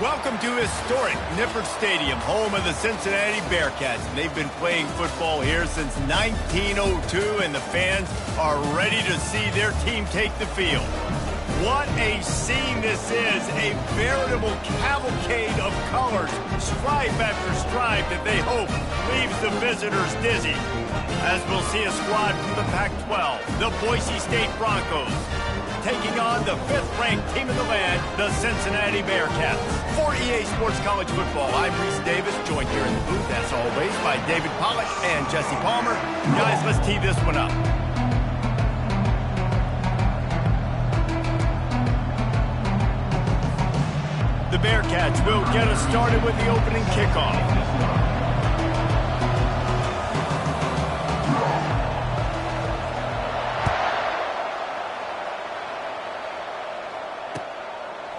Welcome to historic Nippert Stadium, home of the Cincinnati Bearcats. And they've been playing football here since 1902, and the fans are ready to see their team take the field. What a scene this is, a veritable cavalcade of colors, stripe after stripe that they hope leaves the visitors dizzy. As we'll see a squad from the Pac-12, the Boise State Broncos, taking on the 5th-ranked team in the land, the Cincinnati Bearcats. For EA Sports College Football, I'm Reese Davis, joined here in the booth, as always, by David Pollack and Jesse Palmer. Guys, let's tee this one up. The Bearcats will get us started with the opening kickoff.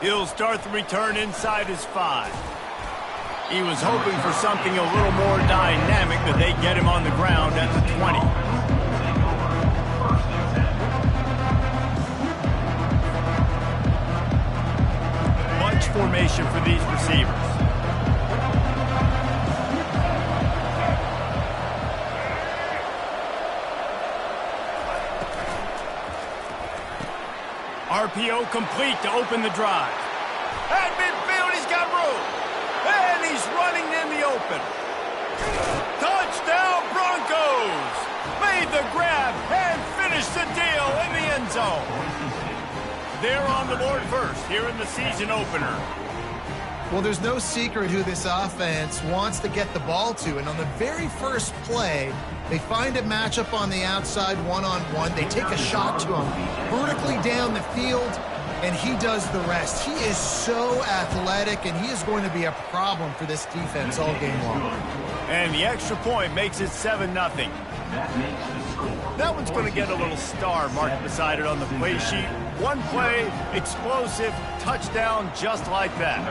He'll start the return inside his 5. He was hoping for something a little more dynamic, but they get him on the ground at the 20. Bunch formation for these receivers. RPO complete to open the drive. At midfield, he's got room. And he's running in the open. Touchdown, Broncos! Made the grab and finished the deal in the end zone. They're on the board first here in the season opener. Well, there's no secret who this offense wants to get the ball to. And on the very first play, they find a matchup on the outside one-on-one. They take a shot to him vertically down the field, and he does the rest. He is so athletic, and he is going to be a problem for this defense all game long. And the extra point makes it 7-0. That one's going to get a little star marked beside it on the play sheet. One play, explosive, touchdown just like that.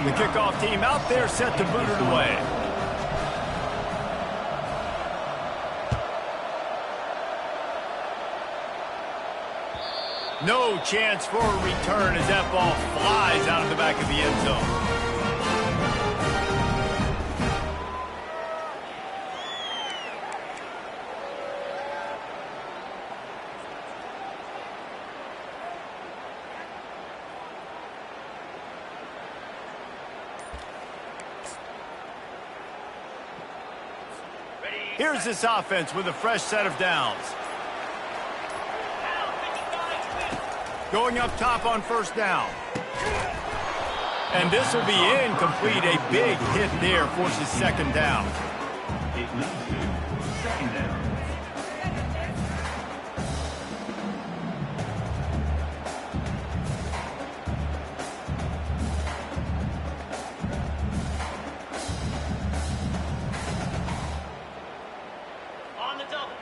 The kickoff team out there set to boot it away. No chance for a return as that ball flies out of the back of the end zone. Here's this offense with a fresh set of downs. Going up top on first down. And this will be incomplete. A big hit there forces second down. Second down.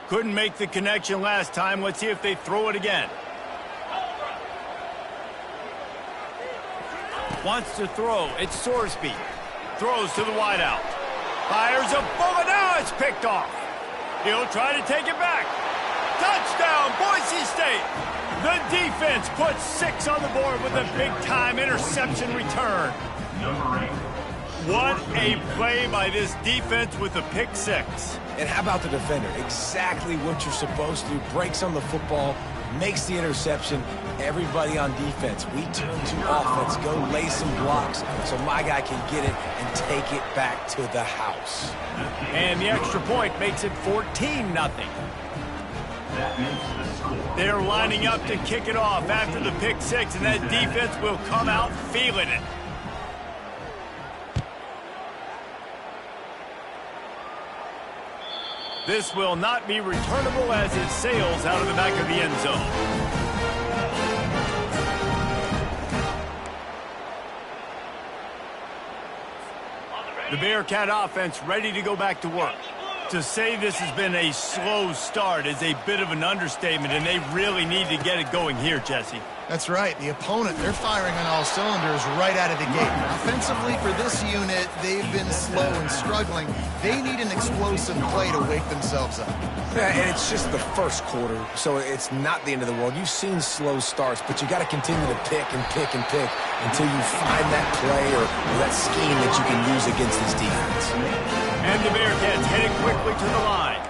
Couldn't make the connection last time. Let's see if they throw it again. Wants to throw. It's Sorsby. Throws to the wideout. Fires a bullet. Now it's picked off. He'll try to take it back. Touchdown, Boise State. The defense puts 6 on the board with a big-time interception return. Number 8. What a play by this defense with a pick 6. And how about the defender? Exactly what you're supposed to do. Breaks on the football, makes the interception. Everybody on defense, we turn to offense. Go lay some blocks so my guy can get it and take it back to the house. And the extra point makes it 14-0. That makes the score. They're lining up to kick it off after the pick 6, and that defense will come out feeling it. This will not be returnable as it sails out of the back of the end zone. The Bearcat offense ready to go back to work. To say this has been a slow start is a bit of an understatement, and they really need to get it going here, Jesse. That's right. The opponent, they're firing on all cylinders right out of the gate. Offensively, for this unit, they've been slow and struggling. They need an explosive play to wake themselves up. Yeah, and it's just the first quarter, so it's not the end of the world. You've seen slow starts, but you got to continue to pick and pick and pick until you find that play or that scheme that you can use against this defense. And the Bearcats headed quickly to the line.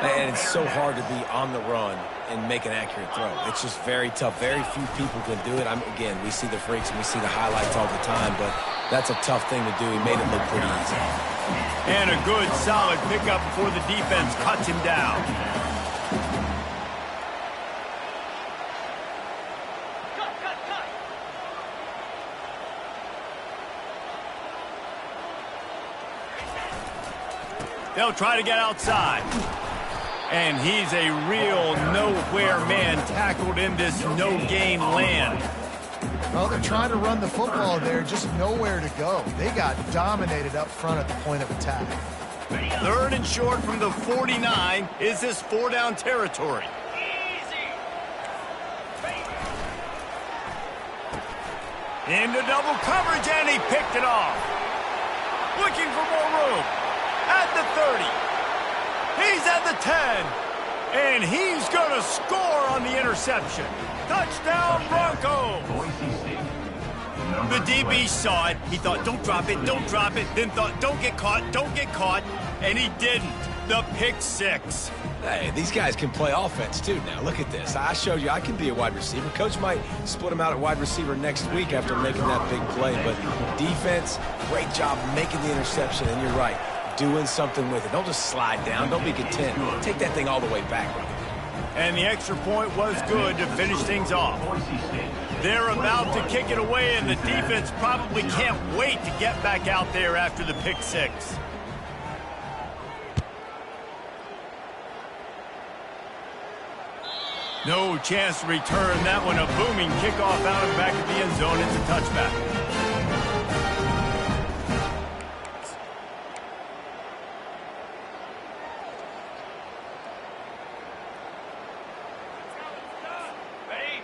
And it's so hard to be on the run and make an accurate throw. It's just very tough. Very few people can do it. Again, we see the freaks and we see the highlights all the time, but that's a tough thing to do. He made it look pretty easy. And a good, solid pickup before the defense cuts him down. They'll try to get outside. And he's a real nowhere man tackled in this no-gain land. Well, they're trying to run the football there, just nowhere to go. They got dominated up front at the point of attack. 3rd and short from the 49. Is this 4-down territory? Into double coverage, and he picked it off. Looking for more room. At the 30. He's at the 10. And he's going to score on the interception. Touchdown, Broncos. The DB saw it. He thought, don't drop it, don't drop it. Then thought, don't get caught, don't get caught. And he didn't. The pick 6. Hey, these guys can play offense, too, now. Look at this. I showed you I can be a wide receiver. Coach might split him out at wide receiver next week after making that big play. But defense, great job making the interception. And you're right, doing something with it. Don't just slide down. Don't be content. Take that thing all the way back. And the extra point was good to finish things off. They're about to kick it away, and the defense probably can't wait to get back out there after the pick 6. No chance to return that one. A booming kickoff out of the back of the end zone. It's a touchback.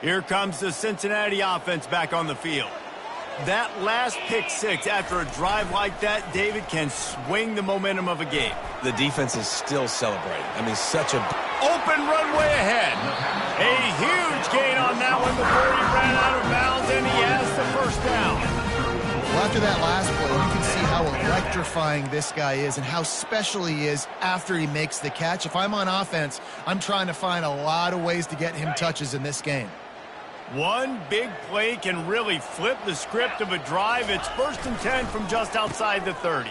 Here comes the Cincinnati offense back on the field. That last pick 6 after a drive like that, David, can swing the momentum of a game. The defense is still celebrating. I mean, such a open runway ahead. A huge gain on that one before he ran out of bounds, and he has the first down. Well, after that last play, you can see how electrifying this guy is and how special he is after he makes the catch. If I'm on offense, I'm trying to find a lot of ways to get him touches in this game. One big play can really flip the script of a drive. It's 1st and 10 from just outside the 30.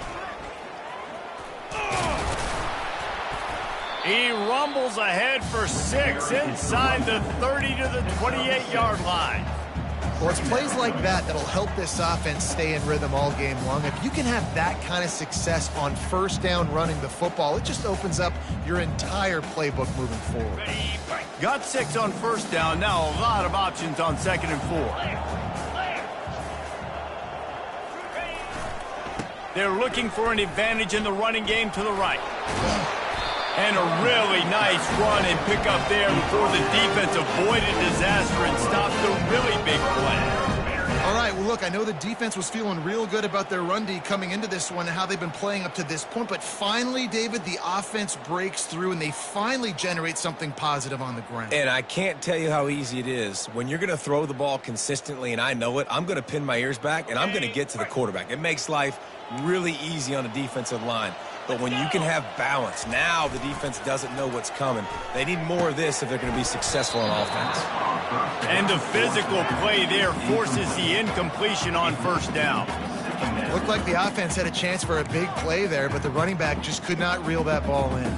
He rumbles ahead for 6 inside the 30 to the 28-yard line. Well, it's plays like that that'll help this offense stay in rhythm all game long. If you can have that kind of success on 1st down running the football, it just opens up your entire playbook moving forward. Got 6 on 1st down. Now a lot of options on 2nd and 4. They're looking for an advantage in the running game to the right. And a really nice run and pick up there before the defense avoided disaster and stopped the really big play. All right, well, look, I know the defense was feeling real good about their run D coming into this one and how they've been playing up to this point, but finally, David, the offense breaks through and they finally generate something positive on the ground. And I can't tell you how easy it is. When you're going to throw the ball consistently, and I know it, I'm going to pin my ears back, and I'm going to get to the quarterback. It makes life really easy on a defensive line. But when you can have balance, now the defense doesn't know what's coming. They need more of this if they're going to be successful on offense. And the physical play there forces the incompletion on 1st down. Looked like the offense had a chance for a big play there, but the running back just could not reel that ball in.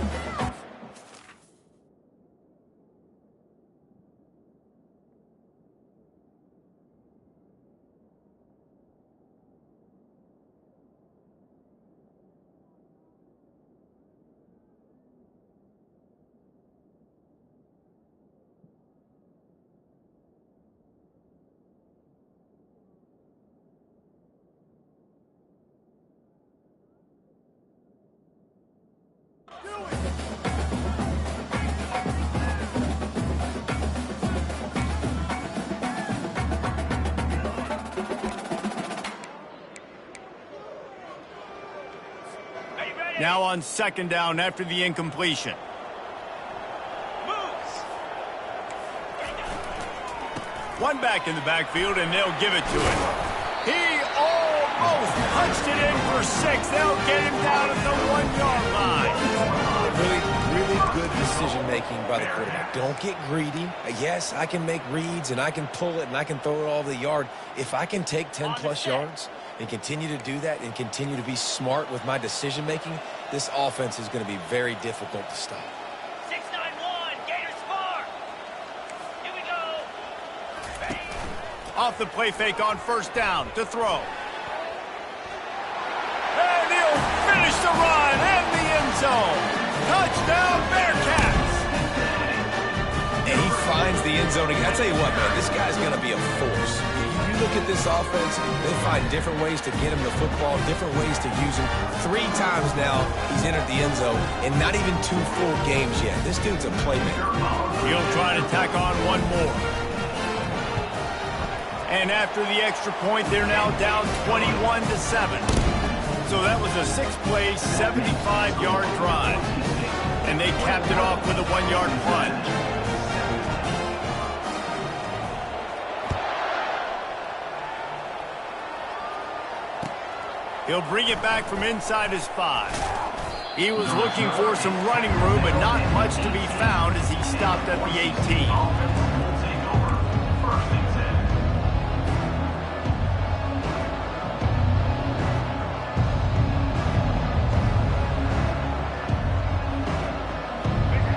Now on second down after the incompletion. One back in the backfield, and they'll give it to him. He almost punched it in for 6. They'll get him down at the 1-yard line. Really good decision-making by the quarterback. Don't get greedy. Yes, I can make reads, and I can pull it, and I can throw it all over the yard. If I can take 10-plus yards and continue to do that and continue to be smart with my decision-making, this offense is going to be very difficult to stop. 6-9-1, Gators score. Here we go. Off the play fake on first down to throw. And he'll finish the run in the end zone. Touchdown, Bearcats! And he finds the end zone. I tell you what, man, this guy's going to be a force. You look at this offense, they find different ways to get him the football, different ways to use him. 3 times now he's entered the end zone, and not even 2 full games yet. This dude's a playmaker. He'll try to tack on one more. And after the extra point, they're now down 21-7. So that was a 6-play, 75-yard drive. And they capped it off with a 1-yard plunge. He'll bring it back from inside his 5. He was looking for some running room, but not much to be found as he stopped at the 18.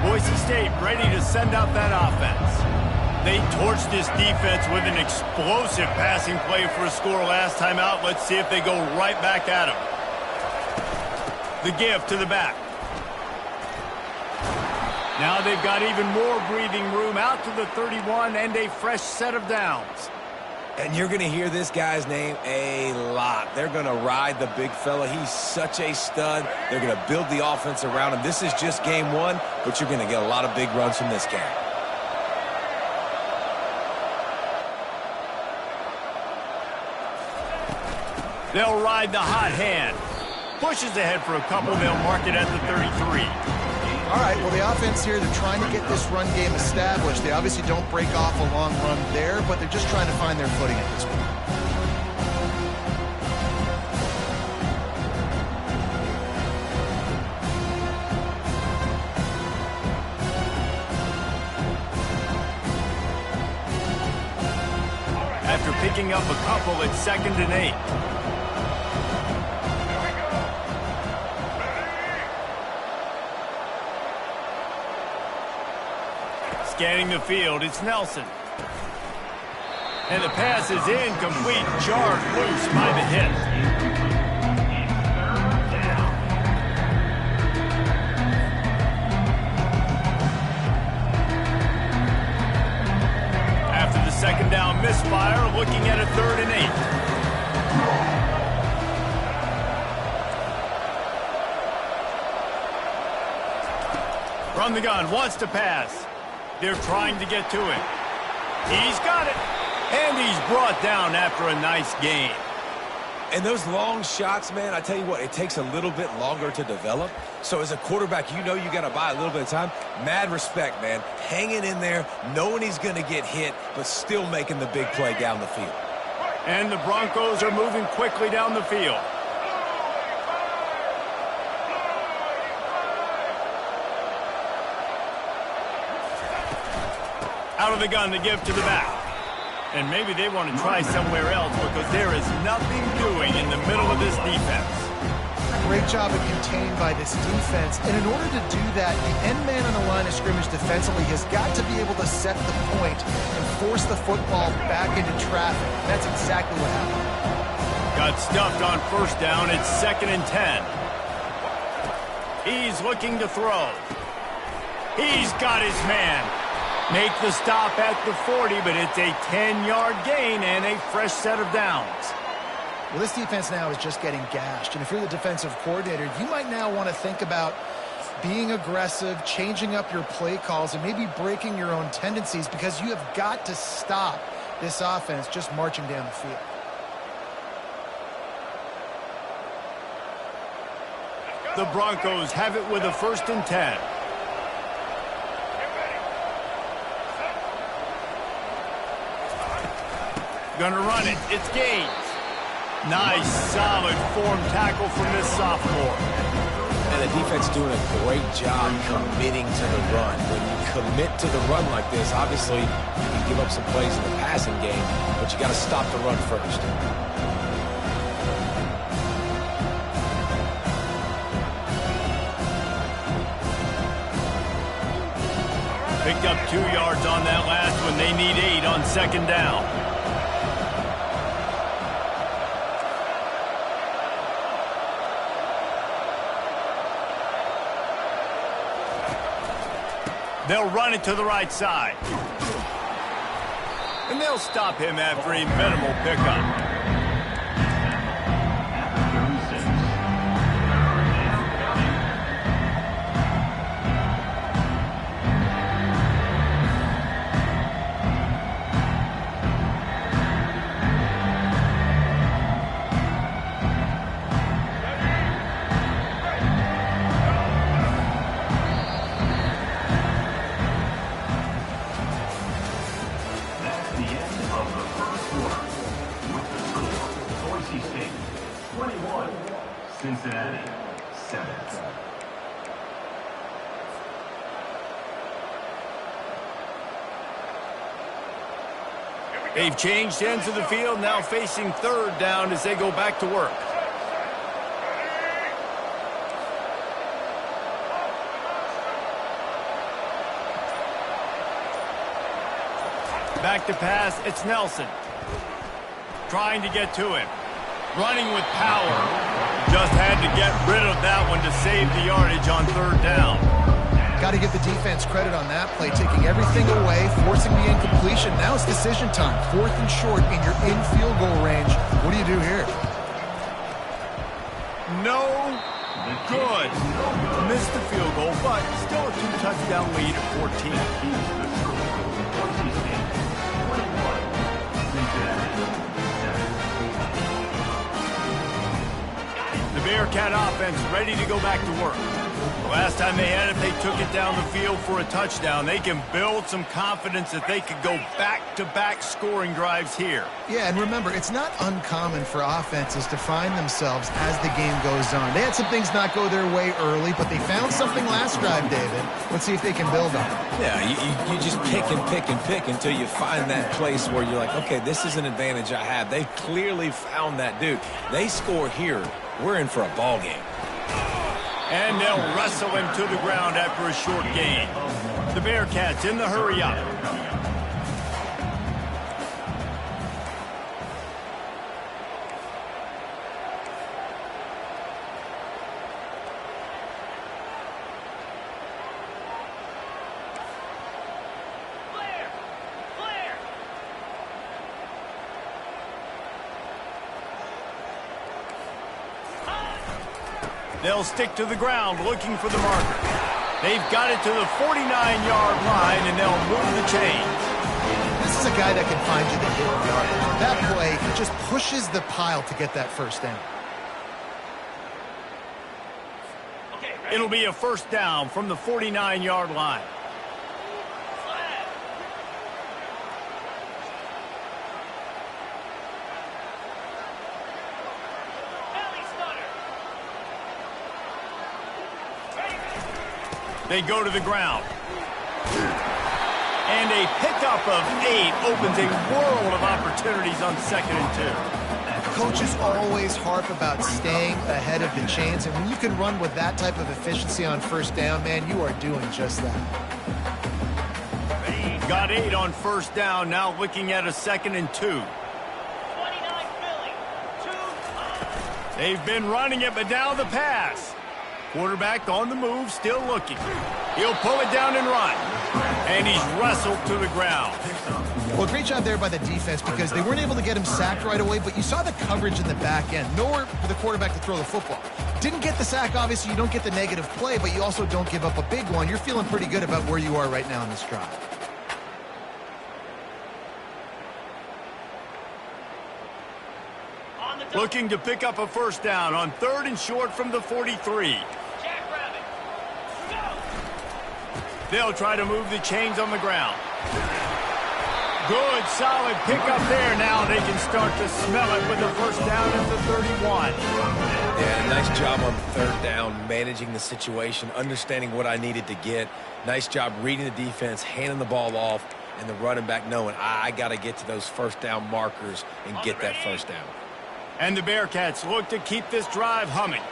Boise State ready to send out that offense. They torched this defense with an explosive passing play for a score last time out. Let's see if they go right back at him. The give to the back. Now they've got even more breathing room out to the 31 and a fresh set of downs. And you're going to hear this guy's name a lot. They're going to ride the big fella. He's such a stud. They're going to build the offense around him. This is just game 1, but you're going to get a lot of big runs from this guy. They'll ride the hot hand. Pushes ahead for a couple. They'll mark it at the 33. All right, well, the offense here, they're trying to get this run game established. They obviously don't break off a long run there, but they're just trying to find their footing at this point. After picking up a couple, it's 2nd and 8. Scanning the field, it's Nelson. And the pass is incomplete, jarred loose by the hit. After the second down misfire, looking at a 3rd and 8. From the gun, wants to pass. They're trying to get to him. He's got it. And he's brought down after a nice gain. And those long shots, man, I tell you what, it takes a little bit longer to develop. So as a quarterback, you know you got to buy a little bit of time. Mad respect, man. Hanging in there, knowing he's going to get hit, but still making the big play down the field. And the Broncos are moving quickly down the field. Out of the gun, the give to the back. And maybe they want to try somewhere else because there is nothing doing in the middle of this defense. Great job of contained by this defense. And in order to do that, the end man on the line of scrimmage defensively has got to be able to set the point and force the football back into traffic. That's exactly what happened. Got stuffed on first down. It's 2nd and 10. He's looking to throw. He's got his man. Make the stop at the 40, but it's a 10-yard gain and a fresh set of downs. Well, this defense now is just getting gashed. And if you're the defensive coordinator, you might now want to think about being aggressive, changing up your play calls, and maybe breaking your own tendencies because you have got to stop this offense just marching down the field. The Broncos have it with a 1st and 10. Gonna run it. It's Gaines. Nice, solid form tackle from this sophomore. And the defense doing a great job committing to the run. When you commit to the run like this, obviously you can give up some plays in the passing game, but you got to stop the run first. Picked up 2 yards on that last one. They need 8 on 2nd down. They'll run it to the right side. And they'll stop him after a minimal pickup. Cincinnati, 7. They've changed ends of the field, now facing 3rd down as they go back to work. Back to pass, it's Nelson. Trying to get to him. Running with power. Just had to get rid of that one to save the yardage on 3rd down. Got to give the defense credit on that play, taking everything away, forcing the incompletion. Now it's decision time. 4th and short, and you're in field goal range. What do you do here? No good. Missed the field goal, but still a 2-touchdown lead at 14. The Bearcat offense ready to go back to work. The last time they had it, they took it down the field for a touchdown. They can build some confidence that they could go back-to-back scoring drives here. Yeah, and remember, it's not uncommon for offenses to find themselves as the game goes on. They had some things not go their way early, but they found something last drive, David. Let's see if they can build on it. Yeah, you just pick and pick and pick until you find that place where you're like, okay, this is an advantage I have. They've clearly found that, dude. They score here, we're in for a ball game. And they'll wrestle him to the ground after a short gain. The Bearcats in the hurry up. They'll stick to the ground looking for the marker. They've got it to the 49-yard line, and they'll move the chains. This is a guy that can find you the hidden yardage. That play, he just pushes the pile to get that 1st down. It'll be a 1st down from the 49-yard line. They go to the ground. And a pickup of 8 opens a world of opportunities on 2nd and 2. Coaches always harp about staying ahead of the chains, and when you can run with that type of efficiency on 1st down, man, you are doing just that. Got 8 on 1st down, now looking at a 2nd and 2. 29 Philly. 2. They've been running it, but now the pass. Quarterback on the move, still looking. He'll pull it down and run. And he's wrestled to the ground. Well, great job there by the defense because they weren't able to get him sacked right away, but you saw the coverage in the back end. Nowhere for the quarterback to throw the football. Didn't get the sack, obviously. You don't get the negative play, but you also don't give up a big one. You're feeling pretty good about where you are right now in this drive. Looking to pick up a 1st down on 3rd and short from the 43. They'll try to move the chains on the ground. Good, solid pickup there. Now they can start to smell it with a first down at the 31. Yeah, nice job on third down, managing the situation, understanding what I needed to get. Nice job reading the defense, handing the ball off, and the running back knowing I got to get to those first down markers and get that first down. And the Bearcats look to keep this drive humming.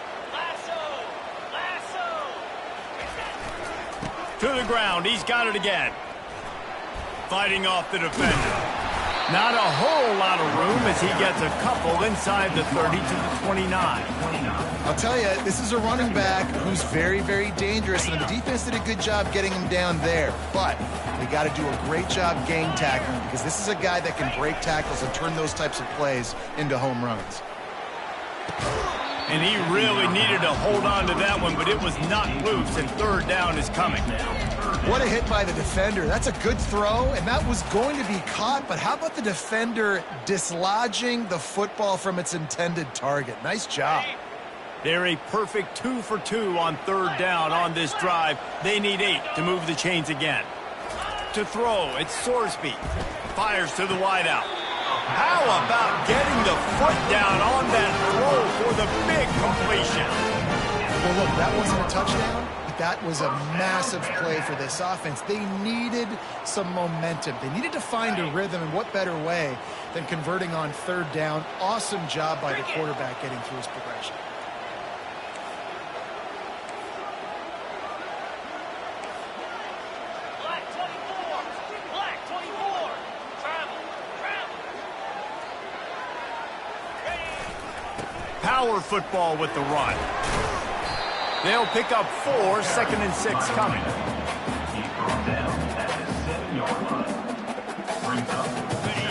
To the ground. He's got it again. Fighting off the defender. Not a whole lot of room as he gets a couple inside the 30 to the 29. I'll tell you, this is a running back who's very, very dangerous, and the defense did a good job getting him down there. But we got to do a great job gang tackling because this is a guy that can break tackles and turn those types of plays into home runs. And he really needed to hold on to that one, but it was knocked loose, and third down is coming. What a hit by the defender. That's a good throw, and that was going to be caught, but how about the defender dislodging the football from its intended target? Nice job. They're a perfect 2 for 2 on third down on this drive. They need 8 to move the chains again. To throw, it's Sorsby. Fires to the wideout. How about getting the foot down on that throw for the big completion? Well, look, that wasn't a touchdown, but that was a massive play for this offense. They needed some momentum. They needed to find a rhythm, and what better way than converting on third down. Awesome job by the quarterback getting through his progression. Power football with the run. They'll pick up 4, 2nd and 6 coming.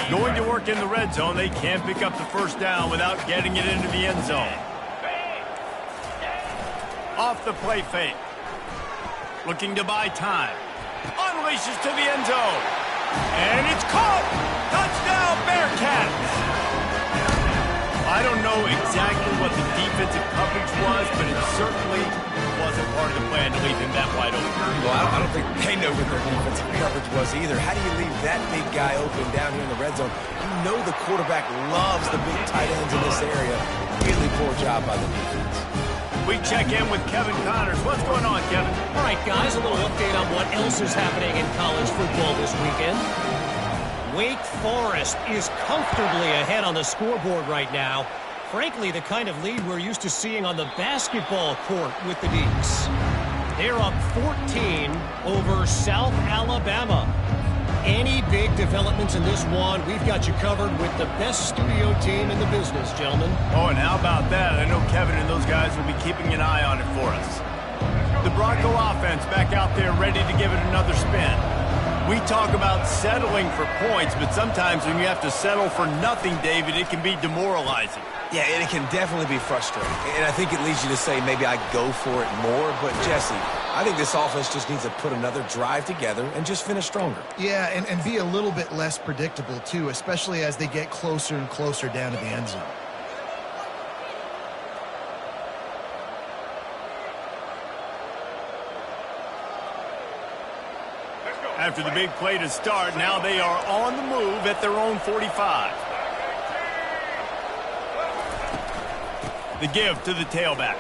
Going to work in the red zone. They can't pick up the first down without getting it into the end zone. Off the play fake. Looking to buy time. Unleashes to the end zone. And it's caught. Touchdown, Bearcats. I don't know exactly what the defensive coverage was, but it certainly wasn't part of the plan to leave him that wide open. Well, I don't think they know what their defensive coverage was either. How do you leave that big guy open down here in the red zone? You know the quarterback loves the big tight ends in this area. Really poor job by the defense. We check in with Kevin Connors. What's going on, Kevin? All right, guys, a little update on what else is happening in college football this weekend. Wake Forest is comfortably ahead on the scoreboard right now. Frankly, the kind of lead we're used to seeing on the basketball court with the Deacs. They're up 14 over South Alabama. Any big developments in this one, we've got you covered with the best studio team in the business, gentlemen. Oh, and how about that? I know Kevin and those guys will be keeping an eye on it for us. The Bronco offense back out there ready to give it another spin. We talk about settling for points, but sometimes when you have to settle for nothing, David, it can be demoralizing. Yeah, and it can definitely be frustrating. And I think it leads you to say maybe I go for it more. But, Jesse, I think this offense just needs to put another drive together and just finish stronger. Yeah, and be a little bit less predictable, too, especially as they get closer and closer down to the end zone. After the big play to start, now they are on the move at their own 45. The give to the tailback.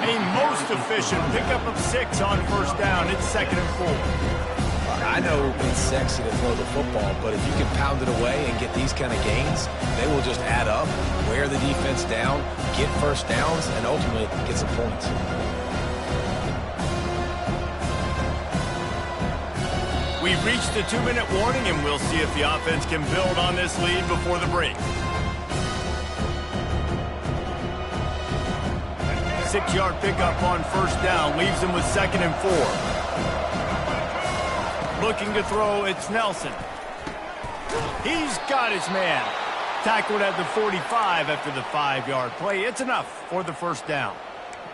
A most efficient pickup of 6 on first down. It's 2nd and 4. I know it's sexy to throw the football, but if you can pound it away and get these kind of gains, they will just add up, wear the defense down, get first downs, and ultimately get some points. We've reached the 2-minute warning, and we'll see if the offense can build on this lead before the break. 6-yard pickup on first down leaves him with 2nd and 4. Looking to throw, it's Nelson. He's got his man. Tackled at the 45 after the 5-yard play. It's enough for the first down.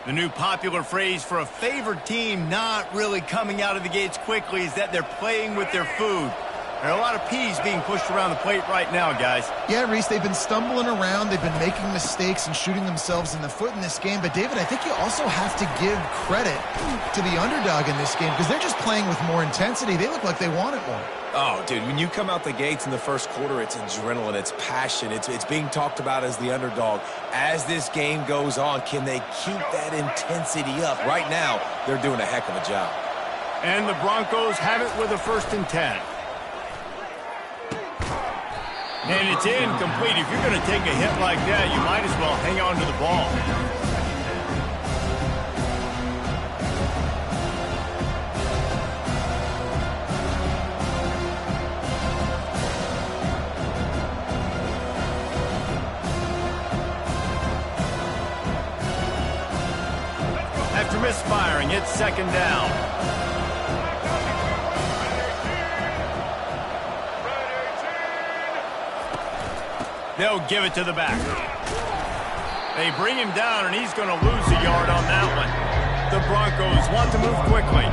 The new popular phrase for a favored team not really coming out of the gates quickly is that they're playing with their food. There are a lot of peas being pushed around the plate right now, guys. Yeah, Reese, they've been stumbling around. They've been making mistakes and shooting themselves in the foot in this game. But, David, I think you also have to give credit to the underdog in this game because they're just playing with more intensity. They look like they want it more. Oh, dude, when you come out the gates in the first quarter, it's adrenaline, it's passion, it's being talked about as the underdog. As this game goes on, can they keep that intensity up? Right now, they're doing a heck of a job. And the Broncos have it with a 1st and 10. And it's incomplete. If you're going to take a hit like that, you might as well hang on to the ball. After misfiring, it's 2nd down. They'll give it to the back. They bring him down, and he's going to lose a yard on that one. The Broncos want to move quickly.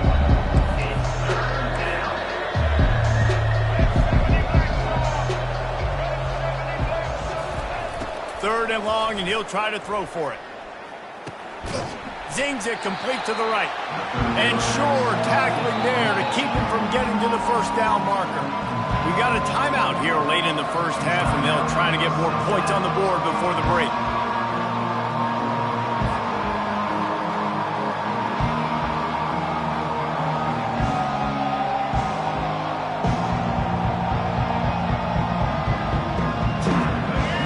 3rd and long, and he'll try to throw for it. Zings it complete to the right. And sure, tackling there to keep him from getting to the 1st down marker. We got a timeout here late in the first half, and they'll try to get more points on the board before the break.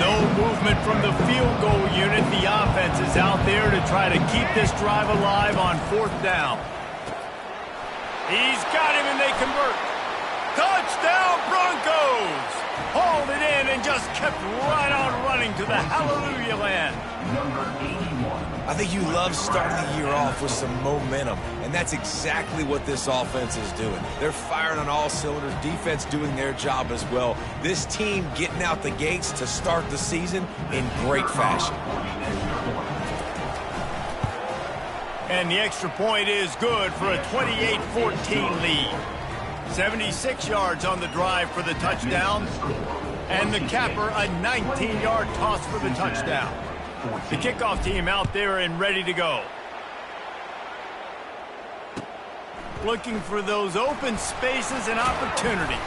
No movement from the field goal unit. The offense is out there to try to keep this drive alive on 4th down. He's got him, and they convert. Touchdown, Broncos! Hauled it in and just kept right on running to the hallelujah land. I think you love starting the year off with some momentum, and that's exactly what this offense is doing. They're firing on all cylinders, defense doing their job as well. This team getting out the gates to start the season in great fashion. And the extra point is good for a 28-14 lead. 76 yards on the drive for the touchdown. And the capper, a 19-yard toss for the touchdown. The kickoff team out there and ready to go. Looking for those open spaces and opportunity.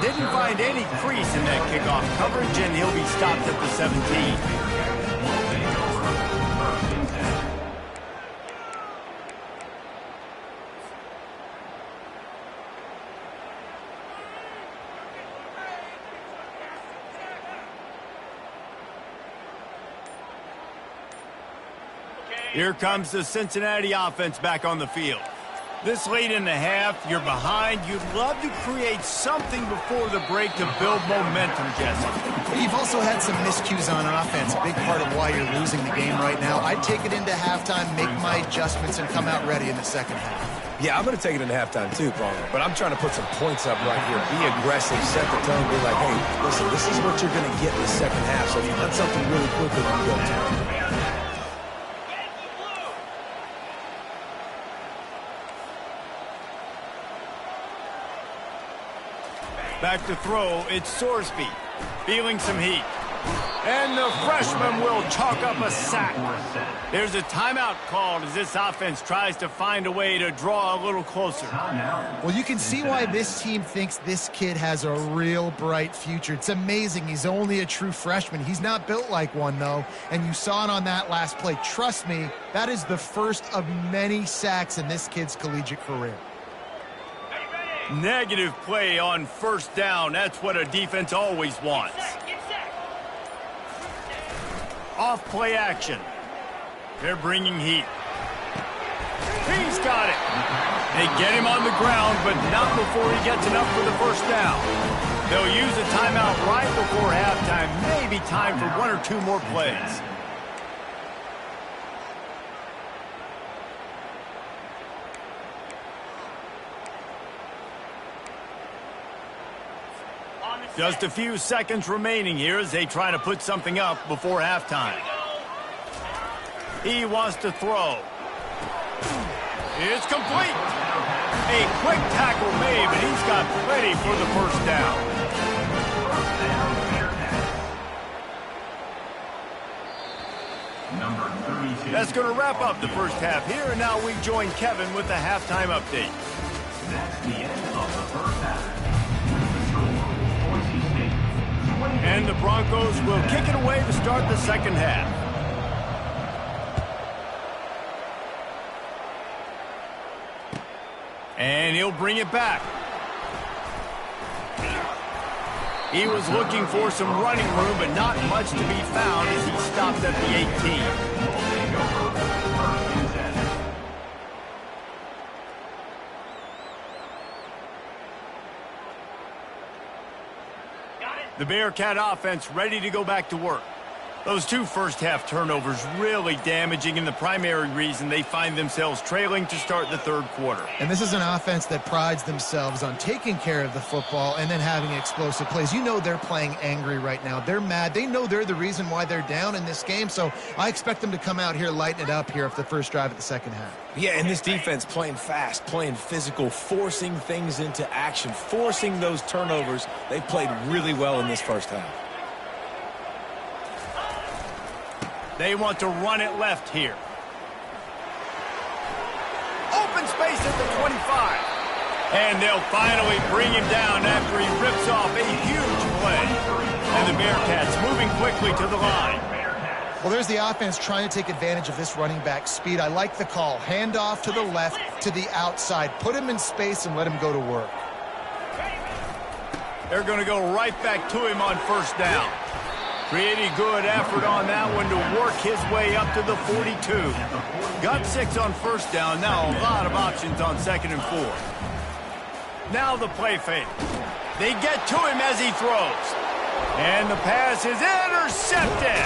Didn't find any crease in that kickoff coverage, and he'll be stopped at the 17. Here comes the Cincinnati offense back on the field. This late in the half, you're behind. You'd love to create something before the break to build momentum, Jesse. You've also had some miscues on offense, a big part of why you're losing the game right now. I'd take it into halftime, make my adjustments, and come out ready in the 2nd half. Yeah, I'm going to take it into halftime too, Palmer. But I'm trying to put some points up right here. Be aggressive, set the tone, be like, hey, listen, this is what you're going to get in the 2nd half. So if you want something really quickly, you go to it. Back to throw, it's Sorsby, feeling some heat. And the freshman will chalk up a sack. There's a timeout called as this offense tries to find a way to draw a little closer. Well, you can see why this team thinks this kid has a real bright future. It's amazing. He's only a true freshman. He's not built like one, though, and you saw it on that last play. Trust me, that is the first of many sacks in this kid's collegiate career. Negative play on 1st down. That's what a defense always wants. Off play action. They're bringing heat. He's got it. They get him on the ground, but not before he gets enough for the 1st down. They'll use a timeout right before halftime. Maybe time for 1 or 2 more plays. Just a few seconds remaining here as they try to put something up before halftime. He wants to throw. It's complete. A quick tackle made, but he's got plenty for the 1st down. That's going to wrap up the first half here, and now we join Kevin with the halftime update. That's the end of the first half. The score, Boise State 28. And the Broncos will kick it away to start the second half. And he'll bring it back. He was looking for some running room, but not much to be found as he stopped at the 18. The Bearcat offense ready to go back to work. Those two first-half turnovers really damaging, and the primary reason they find themselves trailing to start the third quarter. And this is an offense that prides themselves on taking care of the football and then having explosive plays. You know they're playing angry right now. They're mad. They know they're the reason why they're down in this game, so I expect them to come out here, lighten it up here for the first drive of the second half. Yeah, and this defense playing fast, playing physical, forcing things into action, forcing those turnovers. They played really well in this first half. They want to run it left here. Open space at the 25. And they'll finally bring him down after he rips off a huge play. And the Bearcats moving quickly to the line. Well, there's the offense trying to take advantage of this running back speed. I like the call. Hand off to the left, to the outside. Put him in space and let him go to work. They're going to go right back to him on first down. Pretty good effort on that one to work his way up to the 42. Got 6 on first down. Now a lot of options on second and 4. Now the play fake. They get to him as he throws. And the pass is intercepted.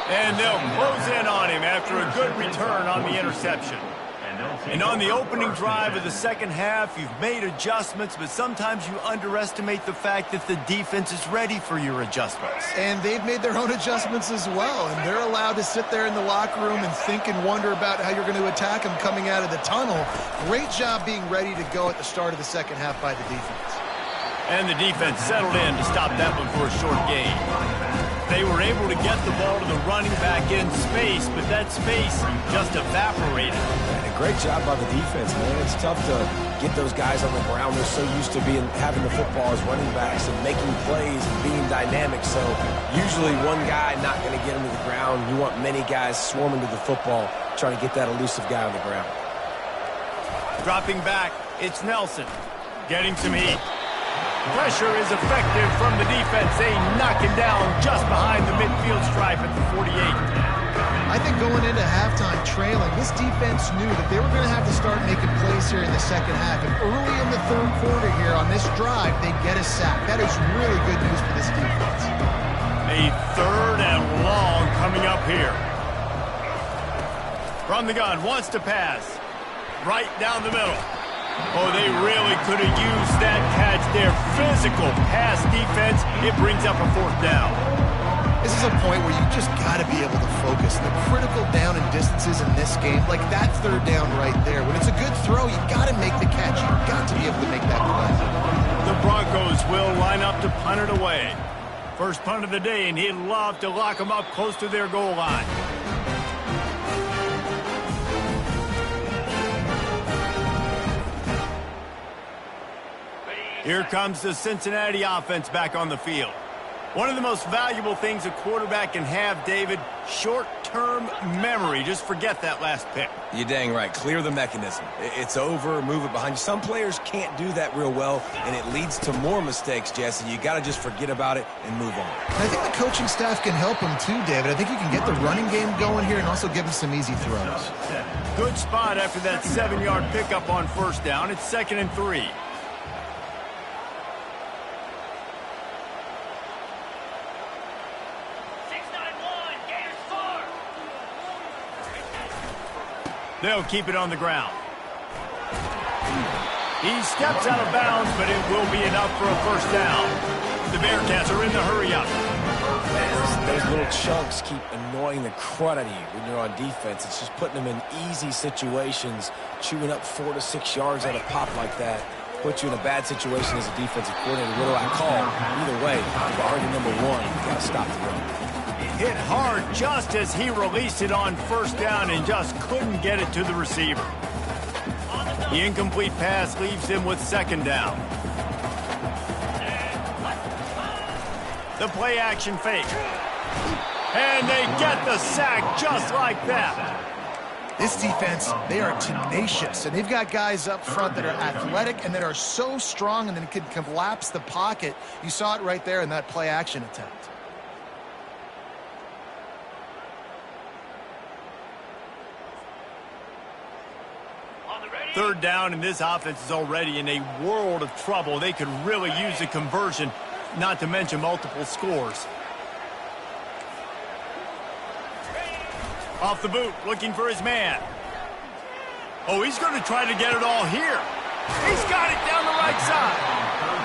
And they'll close in on him after a good return on the interception. And on the opening drive of the second half, you've made adjustments, but sometimes you underestimate the fact that the defense is ready for your adjustments. And they've made their own adjustments as well, and they're allowed to sit there in the locker room and think and wonder about how you're going to attack them coming out of the tunnel. Great job being ready to go at the start of the second half by the defense. And the defense settled in to stop that one for a short gain. They were able to get the ball to the running back in space, but that space just evaporated. And a great job by the defense, man. It's tough to get those guys on the ground. They're so used to having the football as running backs and making plays and being dynamic. So usually one guy not going to get him to the ground. You want many guys swarming to the football, trying to get that elusive guy on the ground. Dropping back, it's Nelson. Getting some heat. Pressure is effective from the defense. They knock him down just behind the midfield stripe at the 48. I think going into halftime trailing, this defense knew that they were going to have to start making plays here in the second half. And early in the third quarter here on this drive, they get a sack. That is really good news for this defense. A third and long coming up here. From the gun, wants to pass. Right down the middle. Oh, they really could have used that catch there. Physical pass defense. It brings up a fourth down. This is a point where you just got to be able to focus. The critical down and distances in this game, like that third down right there. When it's a good throw, you got to make the catch. You've got to be able to make that play. The Broncos will line up to punt it away. First punt of the day, and he'd love to lock them up close to their goal line. Here comes the Cincinnati offense back on the field. One of the most valuable things a quarterback can have, David, short-term memory. Just forget that last pick. You're dang right. Clear the mechanism. It's over, move it behind you. Some players can't do that real well, and it leads to more mistakes, Jesse. You got to just forget about it and move on. And I think the coaching staff can help him too, David. I think you can get the running game going here and also give him some easy throws. Good spot after that 7-yard pickup on first down. It's 2nd and 3. They'll keep it on the ground. He steps out of bounds, but it will be enough for a first down. The Bearcats are in the hurry-up. Those little chunks keep annoying the crud out of you when you're on defense. It's just putting them in easy situations, chewing up 4 to 6 yards at a pop like that. Put you in a bad situation as a defensive coordinator. What do I call? Either way, priority number one, you got to stop the run. Hit hard just as he released it on first down and just couldn't get it to the receiver. The incomplete pass leaves him with second down. The play action fake. And they get the sack just like that. This defense, they are tenacious, and they've got guys up front that are athletic and that are so strong and then can collapse the pocket. You saw it right there in that play action attempt. Third down, and this offense is already in a world of trouble. They could really use a conversion, not to mention multiple scores. Off the boot, looking for his man. Oh, he's going to try to get it all here. He's got it down the right side.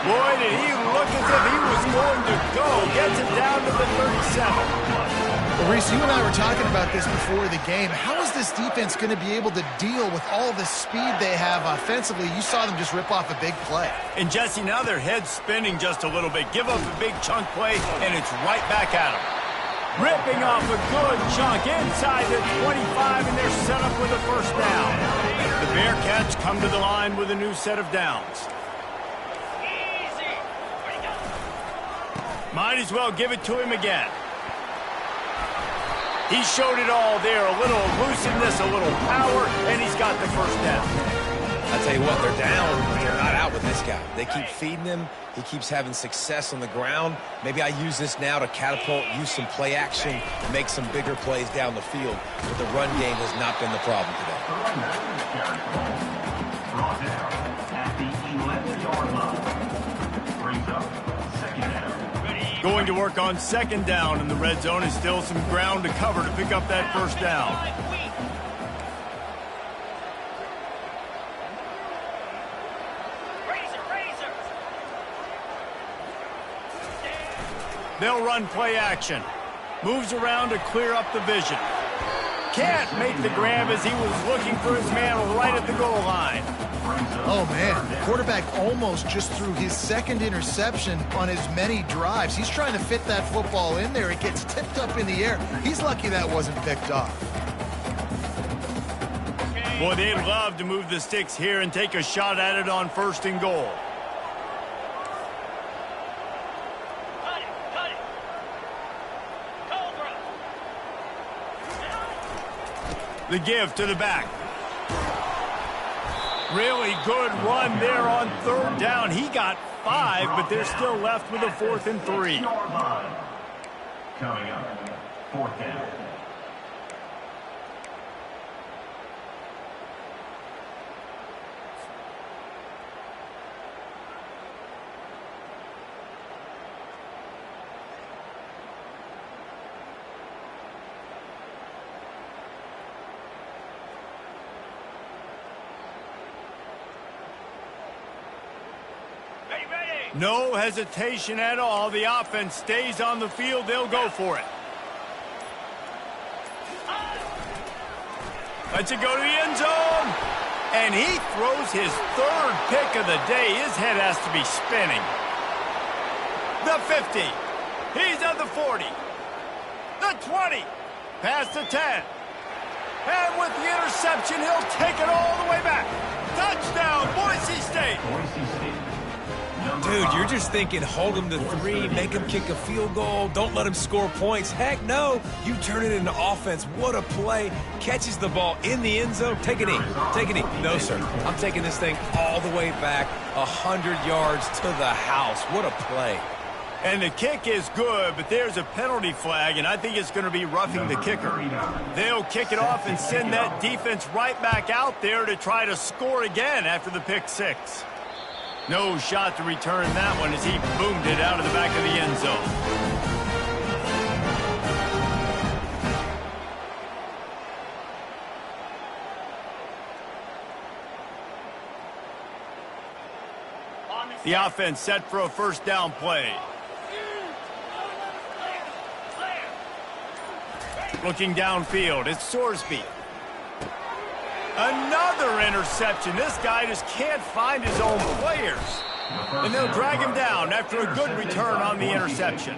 Boy, did he look as if he was going to go. Gets it down to the 37. Well, Reese, you and I were talking about this before the game. How is this defense going to be able to deal with all the speed they have offensively? You saw them just rip off a big play. And Jesse, now their head's spinning just a little bit. Give up a big chunk play, and it's right back at them. Ripping off a good chunk inside the 25, and they're set up with a first down. The Bearcats come to the line with a new set of downs. Easy. Where'd he go? Might as well give it to him again. He showed it all there. A little elusiveness, a little power, and he's got the first down. I'll tell you what, they're down, but they're not out with this guy. They keep feeding him. He keeps having success on the ground. Maybe I use this now to catapult, use some play action, make some bigger plays down the field. But the run game has not been the problem today. Brought down at the 11-yard line. Brings up second down. Going to work on second down, and the red zone is still some ground to cover to pick up that first down. They'll run play action. Moves around to clear up the vision. Can't make the grab as he was looking for his man right at the goal line. Oh, man. The quarterback almost just threw his second interception on as many drives. He's trying to fit that football in there. It gets tipped up in the air. He's lucky that wasn't picked off. Boy, they'd love to move the sticks here and take a shot at it on first and goal. The give to the back. Really good run there on third down. He got 5, but they're still left with a 4th and 3. Coming up, fourth down. No hesitation at all. The offense stays on the field. They'll go for it. Lets it go to the end zone. And he throws his 3rd pick of the day. His head has to be spinning. The 50. He's at the 40. The 20. Past the 10. And with the interception, he'll take it all the way back. Touchdown, Boise State. Boise State. Dude, you're just thinking hold him to 3, make him kick a field goal, don't let him score points. Heck no, you turn it into offense. What a play. Catches the ball in the end zone. Take a knee. Take a knee. No, sir. I'm taking this thing all the way back 100 yards to the house. What a play. And the kick is good, but there's a penalty flag, and I think it's going to be roughing the kicker. They'll kick it off and send that defense right back out there to try to score again after the pick 6. No shot to return that one as he boomed it out of the back of the end zone. The offense set for a first down play. Looking downfield, it's Sorsby. Another interception. This guy just can't find his own players. And they'll drag him down after a good return on the interception.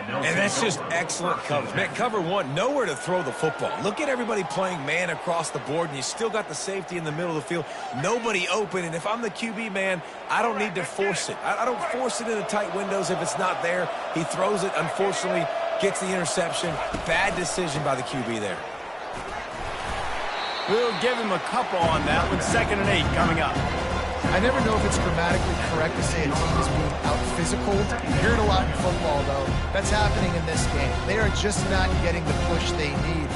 And that's just excellent coverage. Man, cover one, nowhere to throw the football. Look at everybody playing man across the board, and you still got the safety in the middle of the field. Nobody open, and if I'm the QB, man, I don't need to force it. I don't force it into tight windows if it's not there. He throws it, unfortunately, gets the interception. Bad decision by the QB there. We'll give him a couple on that one. 2nd and 8 coming up. I never know if it's grammatically correct to say a team is being out-physical. You hear it a lot in football, though. That's happening in this game. They are just not getting the push they need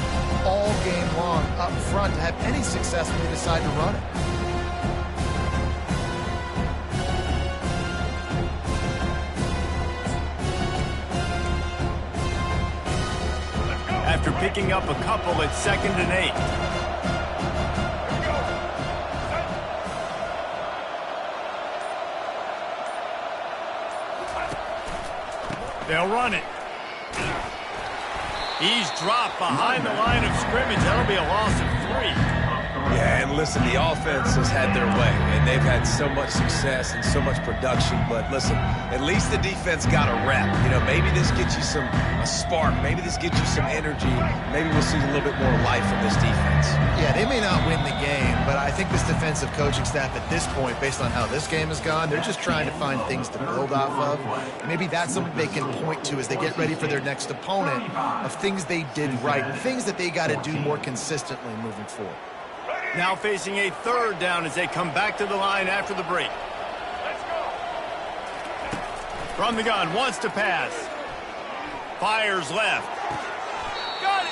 all game long up front to have any success when they decide to run it. After picking up a couple, it's 2nd and 8. They'll run it. He's dropped behind the line of scrimmage. That'll be a loss of 3. Yeah, and listen, the offense has had their way, and they've had so much success and so much production. But listen, at least the defense got a rep. You know, maybe this gets you a spark. Maybe this gets you some energy. Maybe we'll see a little bit more life from this defense. Yeah, they may not win the game, but I think this defensive coaching staff at this point, based on how this game has gone, they're just trying to find things to build off of. Maybe that's something they can point to as they get ready for their next opponent of things they did right, things that they got to do more consistently moving forward. Now facing a 3rd down as they come back to the line after the break. From the gun, wants to pass. Fires left. Got it.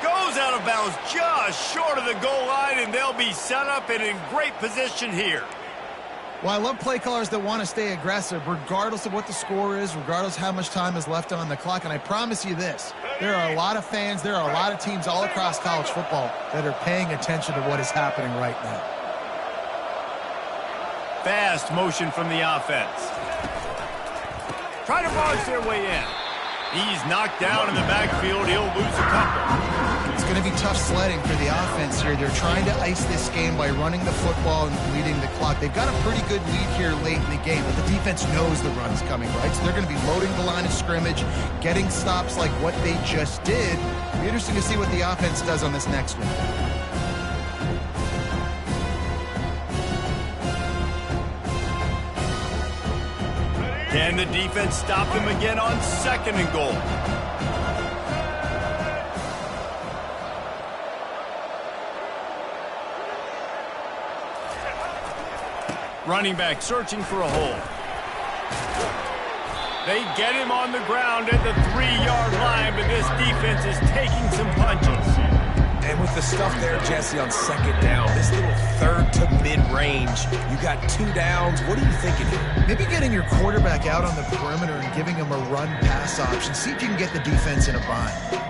Goes out of bounds just short of the goal line, and they'll be set up and in great position here. Well, I love play callers that want to stay aggressive, regardless of what the score is, regardless how much time is left on the clock. And I promise you this, there are a lot of fans, there are a lot of teams all across college football that are paying attention to what is happening right now. Fast motion from the offense. Try to barge their way in. He's knocked down in the backfield. He'll lose a couple. It's going to be tough sledding for the offense here. They're trying to ice this game by running the football and leading the clock. They've got a pretty good lead here late in the game, but the defense knows the run's coming, right? So they're going to be loading the line of scrimmage, getting stops like what they just did. It'll be interesting to see what the offense does on this next one. Can the defense stop them again on 2nd and goal? Running back searching for a hole. They get him on the ground at the 3-yard line, but this defense is taking some punches. And with the stuff there, Jesse, on 2nd down, this little 3rd to mid-range, you got 2 downs. What are you thinking here? Maybe getting your quarterback out on the perimeter and giving him a run-pass option. See if you can get the defense in a bind.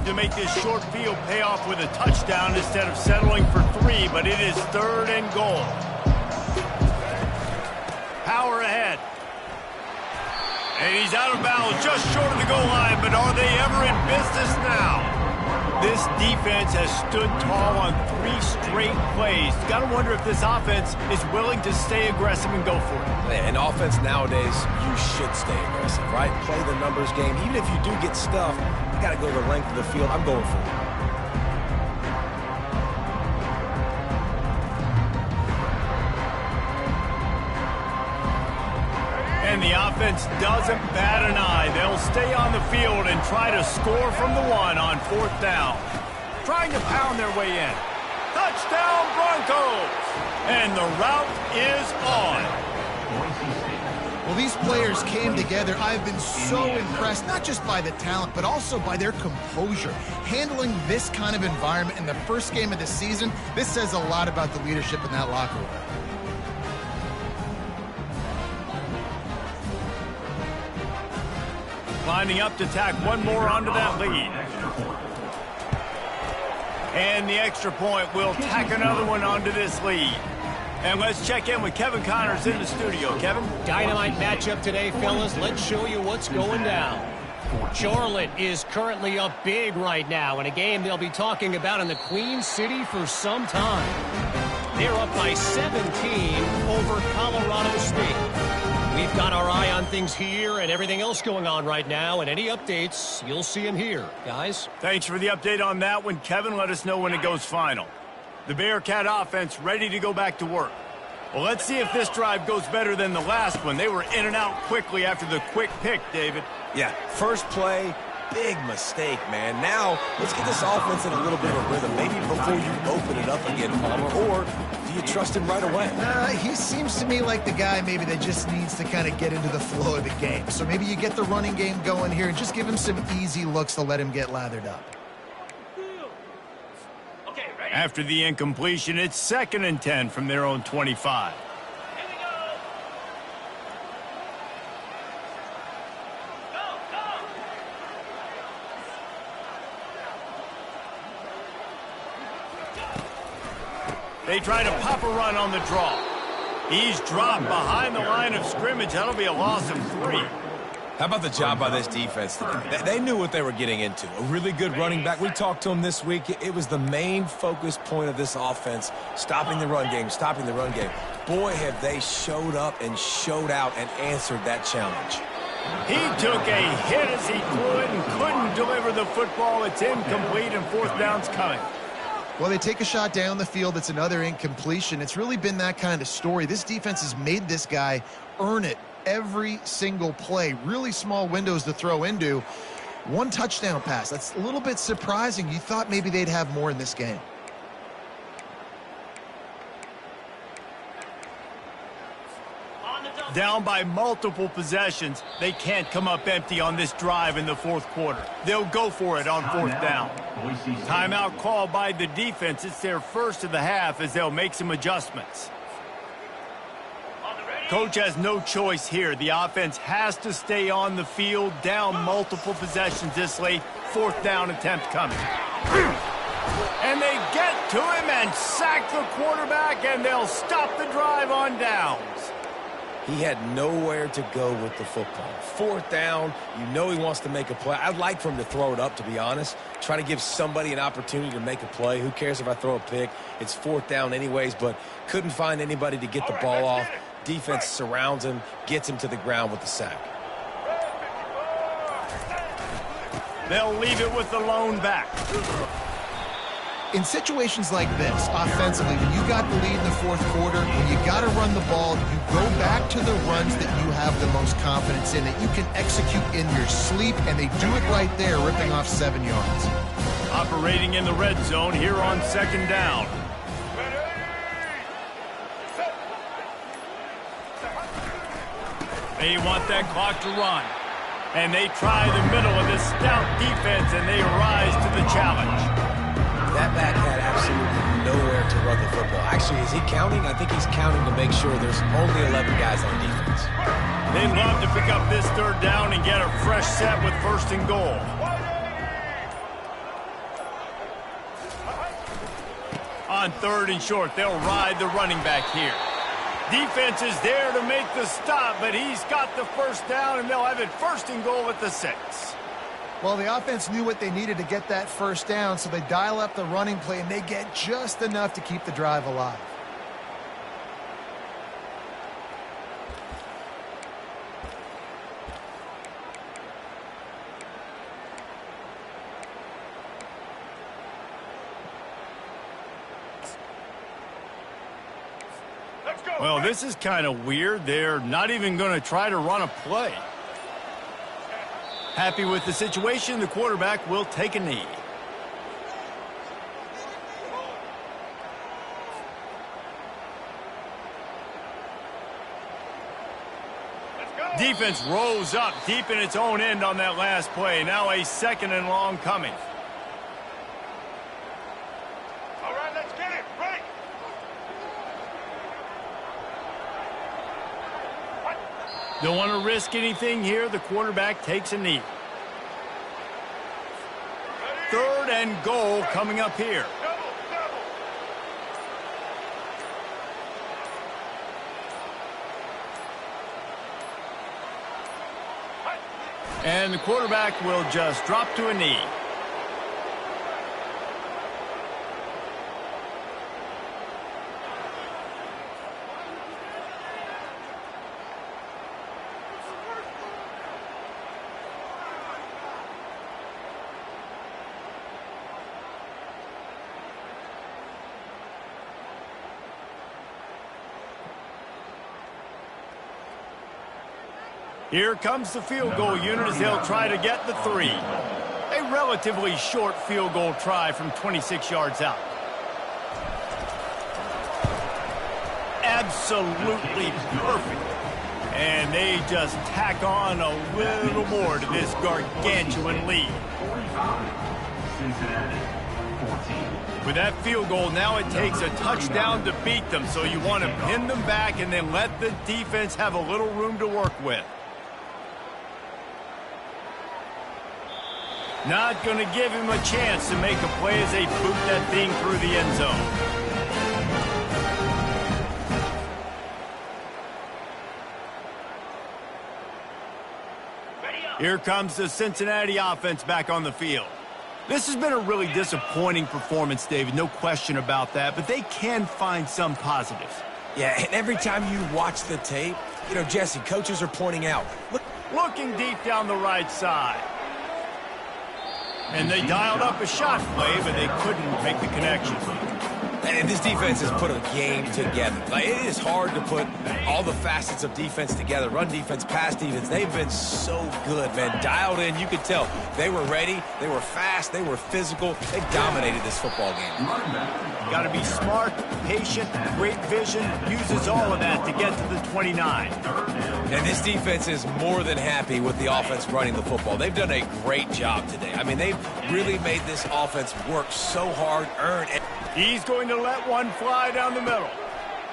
To make this short field pay off with a touchdown instead of settling for 3, but it is 3rd and goal. Power ahead. And he's out of bounds just short of the goal line, but are they ever in business now? This defense has stood tall on 3 straight plays. Got to wonder if this offense is willing to stay aggressive and go for it. In offense nowadays, you should stay aggressive, right? Play the numbers game. Even if you do get stuffed, you got to go the length of the field. I'm going for it. And the offense doesn't bat an eye. They'll stay on the field and try to score from the 1 on 4th down. Trying to pound their way in. Touchdown Broncos! And the route is on. Well, these players came together. I've been so impressed, not just by the talent, but also by their composure. Handling this kind of environment in the first game of the season, this says a lot about the leadership in that locker room. Lining up to tack one more onto that lead. And the extra point will tack another one onto this lead. And let's check in with Kevin Connors in the studio. Kevin? Dynamite matchup today, fellas. Let's show you what's going down. Charlotte is currently up big right now in a game they'll be talking about in the Queen City for some time. They're up by 17 over Colorado State. We've got our eye on things here and everything else going on right now, and any updates, you'll see them here. Guys? Thanks for the update on that one, Kevin. Let us know when it goes final. The Bearcat offense ready to go back to work. Well, let's see if this drive goes better than the last one. They were in and out quickly after the quick pick, David. Yeah, first play, big mistake, man. Now, let's get this offense in a little bit of a rhythm. Maybe before you open it up again, Palmer, or do you trust him right away? He seems to me like the guy maybe that just needs to kind of get into the flow of the game. So maybe you get the running game going here and just give him some easy looks to let him get lathered up. After the incompletion, it's 2nd and 10 from their own 25. They try to pop a run on the draw. He's dropped behind the line of scrimmage. That'll be a loss of 3. How about the job by this defense today? They knew what they were getting into. A really good running back. We talked to him this week. It was the main focus point of this offense, stopping the run game, stopping the run game. Boy, have they showed up and showed out and answered that challenge. He took a hit as he threw it and couldn't deliver the football. It's incomplete and 4th down's coming. Well, they take a shot down the field. It's another incompletion. It's really been that kind of story. This defense has made this guy earn it every single play. Really small windows to throw into. 1 touchdown pass. That's a little bit surprising. You thought maybe they'd have more in this game. Down by multiple possessions, they can't come up empty on this drive in the 4th quarter. They'll go for it on 4th down. Timeout called by the defense. It's their first of the half as they'll make some adjustments. Coach has no choice here. The offense has to stay on the field, down multiple possessions this late. 4th down attempt coming. And they get to him and sack the quarterback, and they'll stop the drive on downs. He had nowhere to go with the football. 4th down, you know he wants to make a play. I'd like for him to throw it up, to be honest. Try to give somebody an opportunity to make a play. Who cares if I throw a pick? It's 4th down anyways, but couldn't find anybody to get the ball off. Defense surrounds him, gets him to the ground with the sack. They'll leave it with the lone back. In situations like this, offensively, when you got the lead in the 4th quarter, when you got to run the ball, you go back to the runs that you have the most confidence in, that you can execute in your sleep, and they do it right there, ripping off 7 yards. Operating in the red zone here on 2nd down. They want that clock to run. And they try the middle of this stout defense, and they rise to the challenge. That back had absolutely nowhere to run the football. Actually, is he counting? I think he's counting to make sure there's only 11 guys on defense. They'd love to pick up this 3rd down and get a fresh set with 1st and goal. On 3rd and short, they'll ride the running back here. Defense is there to make the stop, but he's got the 1st down, and they'll have it 1st and goal at the 6. Well, the offense knew what they needed to get that 1st down, so they dial up the running play, and they get just enough to keep the drive alive. Well, this is kind of weird. They're not even going to try to run a play. Happy with the situation, the quarterback will take a knee. Defense rose up deep in its own end on that last play. Now a 2nd and long coming. All right, let's get it. Ready. Don't want to risk anything here. The quarterback takes a knee. 3rd and goal coming up here. And the quarterback will just drop to a knee. Here comes the field goal unit as they'll try to get the 3. A relatively short field goal try from 26 yards out. Absolutely perfect. And they just tack on a little more to this gargantuan lead. With that field goal, now it takes a touchdown to beat them, so you want to pin them back and then let the defense have a little room to work with. Not going to give him a chance to make a play as they boot that thing through the end zone. Here comes the Cincinnati offense back on the field. This has been a really disappointing performance, David, no question about that, but they can find some positives. Yeah, and every time you watch the tape, you know, Jesse, coaches are pointing out. Looking deep down the right side. And they dialed up a shot play, but they couldn't make the connection. And this defense has put a game together. Like, it is hard to put all the facets of defense together. Run defense, pass defense. They've been so good, man. Dialed in. You could tell. They were ready. They were fast. They were physical. They dominated this football game. Got to be smart, patient, great vision. Uses all of that to get to the 29. And this defense is more than happy with the offense running the football. They've done a great job today. I mean, they've really made this offense work so hard, earn. He's going to let one fly down the middle.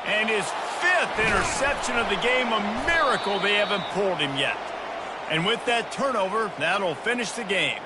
And his 5th interception of the game, a miracle they haven't pulled him yet. And with that turnover, that'll finish the game.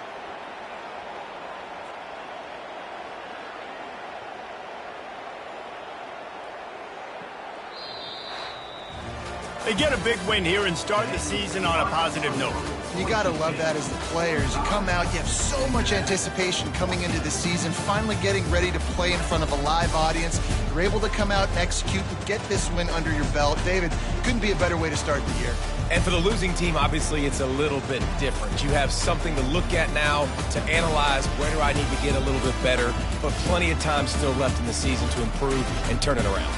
They get a big win here and start the season on a positive note. You got to love that as the players. You come out, you have so much anticipation coming into the season, finally getting ready to play in front of a live audience. You're able to come out and execute and get this win under your belt. David, couldn't be a better way to start the year. And for the losing team, obviously, it's a little bit different. You have something to look at now to analyze where do I need to get a little bit better, but plenty of time still left in the season to improve and turn it around.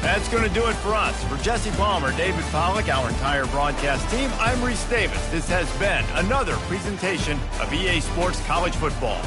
That's going to do it for us. For Jesse Palmer, David Pollack, our entire broadcast team, I'm Reese Davis. This has been another presentation of EA Sports College Football.